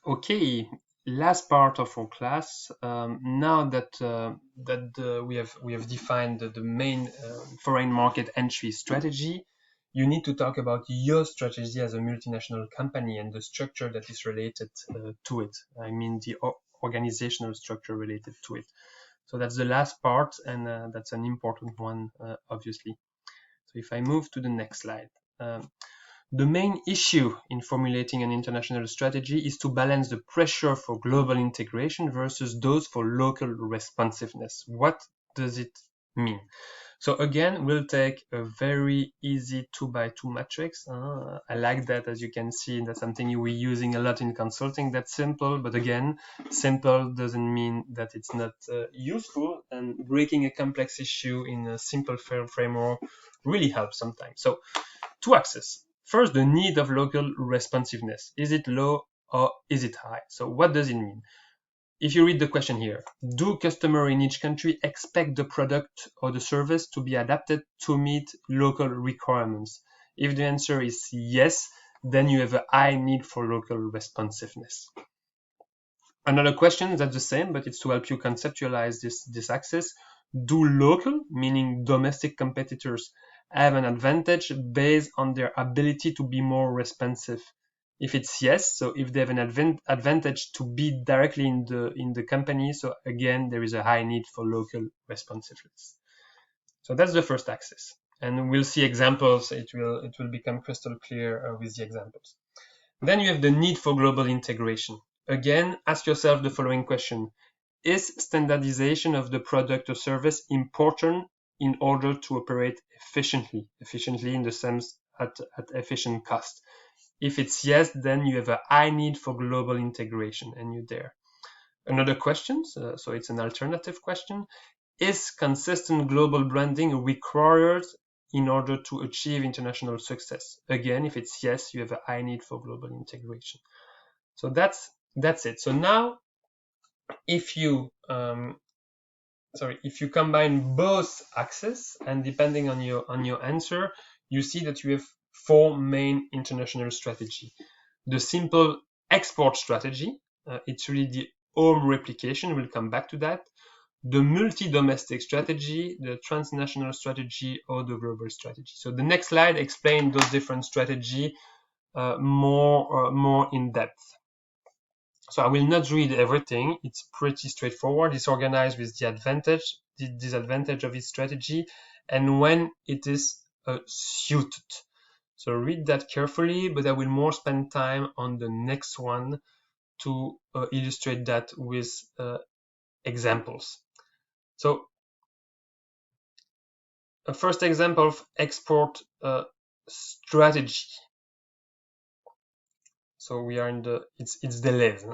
Okay, last part of our class. Now that we have defined the main foreign market entry strategy, you need to talk about your strategy as a multinational company and the structure that is related to it. I mean the organizational structure related to it. So that's the last part, and that's an important one, obviously. So if I move to the next slide. The main issue in formulating an international strategy is to balance the pressure for global integration versus those for local responsiveness. What does it mean? So again, we'll take a very easy 2x2 matrix. I like that, as you can see, that's something we're using a lot in consulting. That's simple, but again, simple doesn't mean that it's not useful, and breaking a complex issue in a simple framework really helps sometimes. So two axes. First, the need of local responsiveness. Is it low or is it high? So what does it mean? If you read the question here, do customers in each country expect the product or the service to be adapted to meet local requirements? If the answer is yes, then you have a high need for local responsiveness. Another question that's the same, but it's to help you conceptualize this axis. Do local, meaning domestic competitors, have an advantage based on their ability to be more responsive? If it's yes, so if they have an advantage to be directly in the company, so again, there is a high need for local responsiveness. So that's the first axis. And we'll see examples. It will become crystal clear with the examples. Then you have the need for global integration. Again, ask yourself the following question. Is standardization of the product or service important in order to operate efficiently? Efficiently in the sense at efficient cost. If it's yes, then you have a high need for global integration, and you're there. Another question, so it's an alternative question. Is consistent global branding required in order to achieve international success? Again, if it's yes, you have a high need for global integration. So that's it. So now, if you combine both axes, and depending on your answer, you see that you have four main international strategy. The simple export strategy, it's really the home replication. We'll come back to that. The multi-domestic strategy, the transnational strategy, or the global strategy. So the next slide explains those different strategies more in depth. So I will not read everything. It's pretty straightforward. It's organized with the advantage, the disadvantage of each strategy, and when it is suited. So read that carefully, but I will more spend time on the next one to illustrate that with examples. So a first example of export strategy. So we are in it's Deleuze.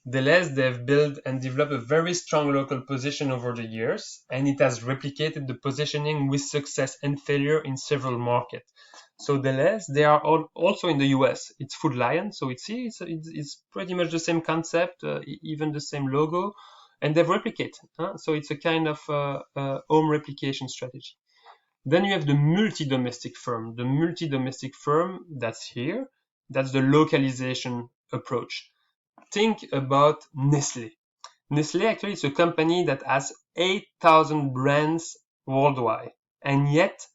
Deleuze, they've built and developed a very strong local position over the years, and it has replicated the positioning with success and failure in several markets. So Deleuze, they are also in the US. It's Food Lion, so it's pretty much the same concept, even the same logo, and they've replicated. So it's a kind of home replication strategy. Then you have the multi-domestic firm. The multi-domestic firm, that's here. That's the localization approach. Think about Nestlé. Nestlé actually is a company that has 8,000 brands worldwide, and yet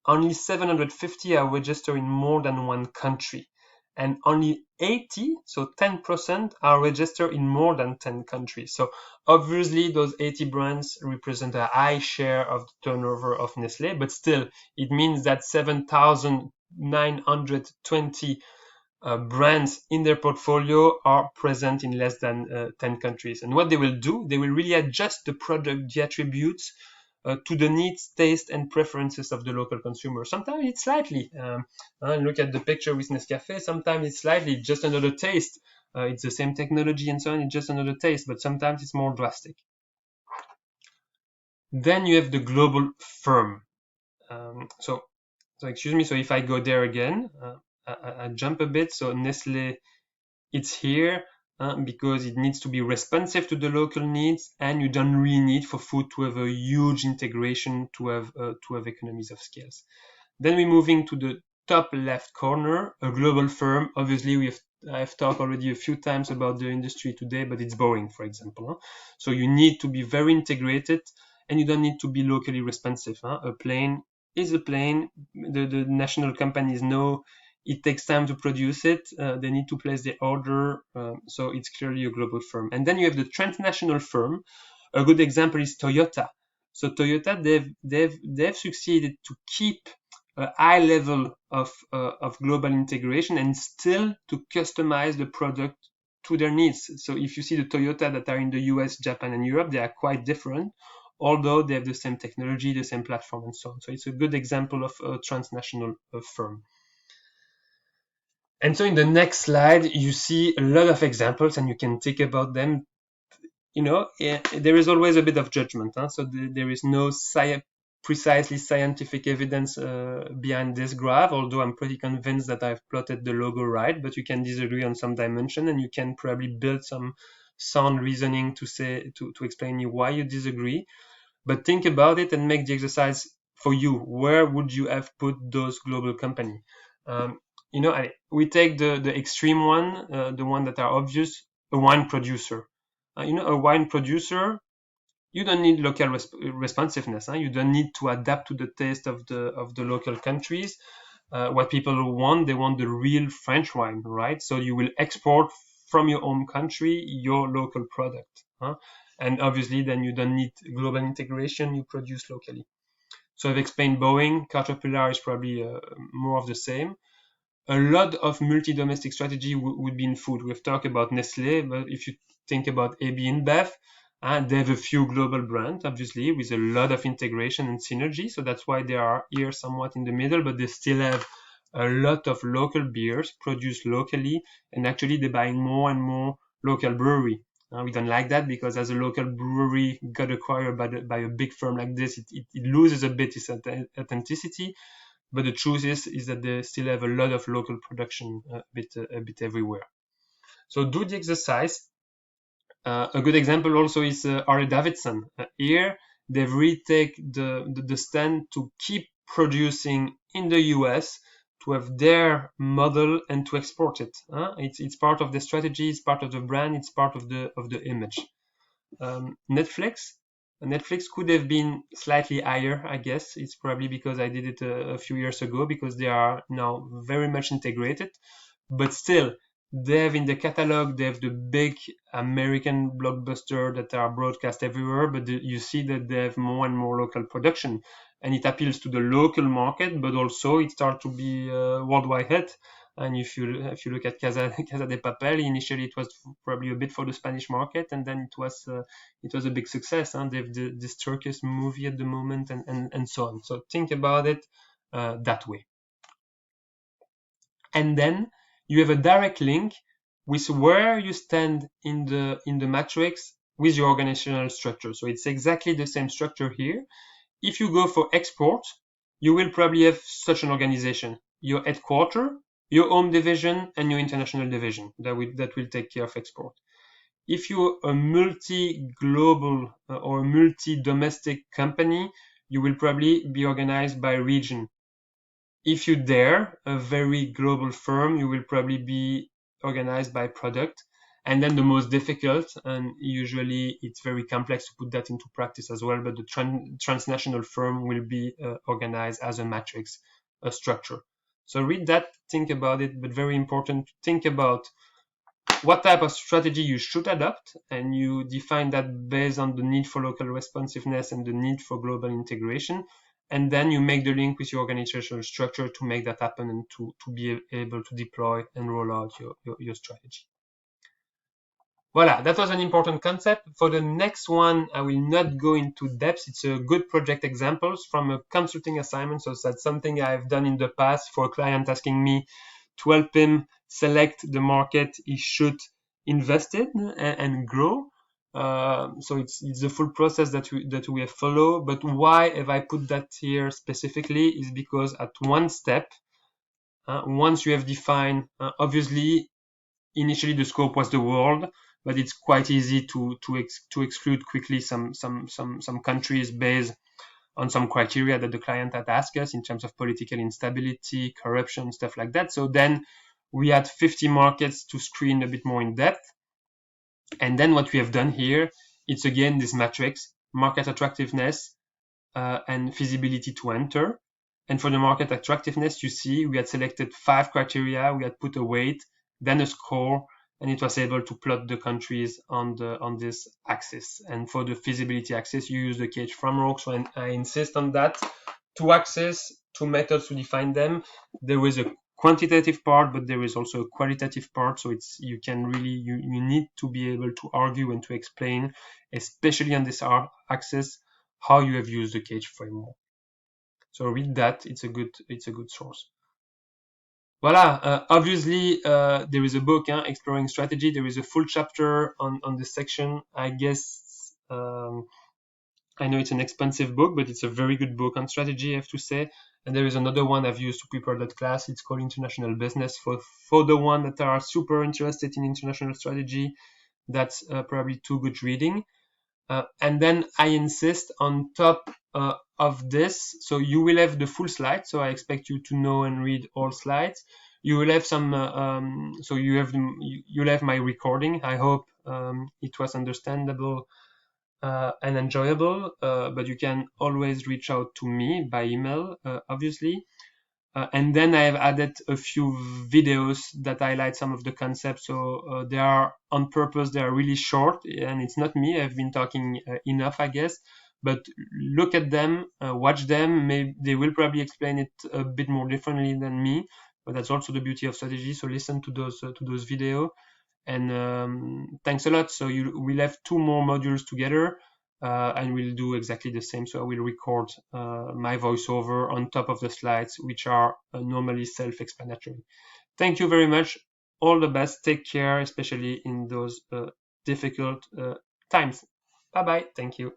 only 750 are registered in more than one country, and only 80, so 10%, are registered in more than 10 countries. So obviously those 80 brands represent a high share of the turnover of Nestlé, but still it means that 7,920 brands in their portfolio are present in less than 10 countries. And what they will do, they will really adjust the product, the attributes to the needs, taste, and preferences of the local consumer. Sometimes it's slightly, look at the picture with Nescafé, sometimes it's slightly just another taste. It's the same technology and so on, it's just another taste, but sometimes it's more drastic. Then you have the global firm. So excuse me, so if I go there again, I jump a bit. So Nestlé, it's here because it needs to be responsive to the local needs, and you don't really need for food to have a huge integration to have economies of scales. Then we're moving to the top left corner, a global firm. Obviously, we have I've talked already a few times about the industry today, but it's Boeing, for example. Huh? So you need to be very integrated, and you don't need to be locally responsive. Huh? A plane is a plane. The national companies know it takes time to produce it. They need to place the order. So it's clearly a global firm. And then you have the transnational firm. A good example is Toyota. So Toyota, they've succeeded to keep a high level of global integration and still to customize the product to their needs. So if you see the Toyota that are in the US, Japan, and Europe, they are quite different, although they have the same technology, the same platform, and so on. So it's a good example of a transnational firm. And so in the next slide, you see a lot of examples, and you can think about them. There is always a bit of judgment. Huh? So there is no precisely scientific evidence behind this graph, although I'm pretty convinced that I've plotted the logo right, but you can disagree on some dimension, and you can probably build some sound reasoning to explain you why you disagree. But think about it and make the exercise for you. Where would you have put those global companies? We take the extreme one, the one that are obvious, a wine producer. A wine producer, you don't need local responsiveness. You don't need to adapt to the taste of the local countries. What people want, they want the real French wine, right? So you will export from your home country your local product. And obviously, then you don't need global integration. You produce locally. So I've explained Boeing. Caterpillar is probably more of the same. A lot of multi-domestic strategy would be in food. We've talked about Nestlé, but if you think about AB InBev, they have a few global brands, obviously, with a lot of integration and synergy. So that's why they are here somewhat in the middle, but they still have a lot of local beers produced locally, and actually they're buying more and more local brewery. We don't like that because as a local brewery got acquired by a big firm like this, it loses a bit its authenticity. But the truth is that they still have a lot of local production a bit everywhere. So do the exercise. A good example also is Harley Davidson. Here, they've really taken the stand to keep producing in the US, to have their model and to export it. It's part of the strategy, it's part of the brand, it's part of the image. Netflix could have been slightly higher, I guess. It's probably because I did it a few years ago, because they are now very much integrated. But still, they have in the catalog, they have the big American blockbuster that are broadcast everywhere, but you see that they have more and more local production. And it appeals to the local market, but also it starts to be a worldwide hit. And if you look at Casa de Papel, initially it was probably a bit for the Spanish market, and then it was a big success. They have this Turkish movie at the moment, and so on. So think about it that way. And then you have a direct link with where you stand in the matrix with your organizational structure. So it's exactly the same structure here. If you go for export, you will probably have such an organization: your headquarters, your home division, and your international division that will take care of export. If you're a multi-global or a multi-domestic company, you will probably be organized by region. If you dare, a very global firm, you will probably be organized by product. And then the most difficult, and usually it's very complex to put that into practice as well, but the transnational firm will be organized as a matrix, a structure. So read that, think about it, but very important to think about what type of strategy you should adopt, and you define that based on the need for local responsiveness and the need for global integration. And then you make the link with your organizational structure to make that happen and to be able to deploy and roll out your strategy. Voila, that was an important concept. For the next one, I will not go into depth. It's a good project examples from a consulting assignment. So that's something I've done in the past for a client asking me to help him select the market he should invest in and grow. So it's the full process that we have followed. But why have I put that here specifically is because at one step, once you have defined, obviously, initially the scope was the world, but it's quite easy to exclude quickly some countries based on some criteria that the client had asked us in terms of political instability, corruption, stuff like that. So then we had 50 markets to screen a bit more in depth. And then what we have done here, it's again this matrix, market attractiveness and feasibility to enter. And for the market attractiveness, you see we had selected 5 criteria, we had put a weight, then a score, and it was able to plot the countries on this axis. And for the feasibility axis, you use the KH framework, so I insist on that. 2 axes, 2 methods to define them. There is a quantitative part, but there is also a qualitative part, so it's you need to be able to argue and to explain, especially on this axis, how you have used the KH framework. So read that, it's a good source. Voila, obviously there is a book, Exploring Strategy. There is a full chapter on this section. I guess I know it's an expensive book, but it's a very good book on strategy, I have to say. And there is another one I've used to prepare that class. It's called International Business. For the one that are super interested in international strategy, that's probably too good reading. And then I insist on top of this, so you will have the full slide, so I expect you to know and read all slides. You will have some, so you'll have my recording. I hope it was understandable and enjoyable, but you can always reach out to me by email, obviously. And then I have added a few videos that highlight some of the concepts. So they are on purpose, they are really short, and it's not me. I've been talking enough, I guess. But look at them, watch them. Maybe they will probably explain it a bit more differently than me. But that's also the beauty of strategy. So listen to those videos. And thanks a lot. So we'll have 2 more modules together. And we'll do exactly the same. So I will record my voiceover on top of the slides, which are normally self-explanatory. Thank you very much. All the best. Take care, especially in those difficult times. Bye-bye. Thank you.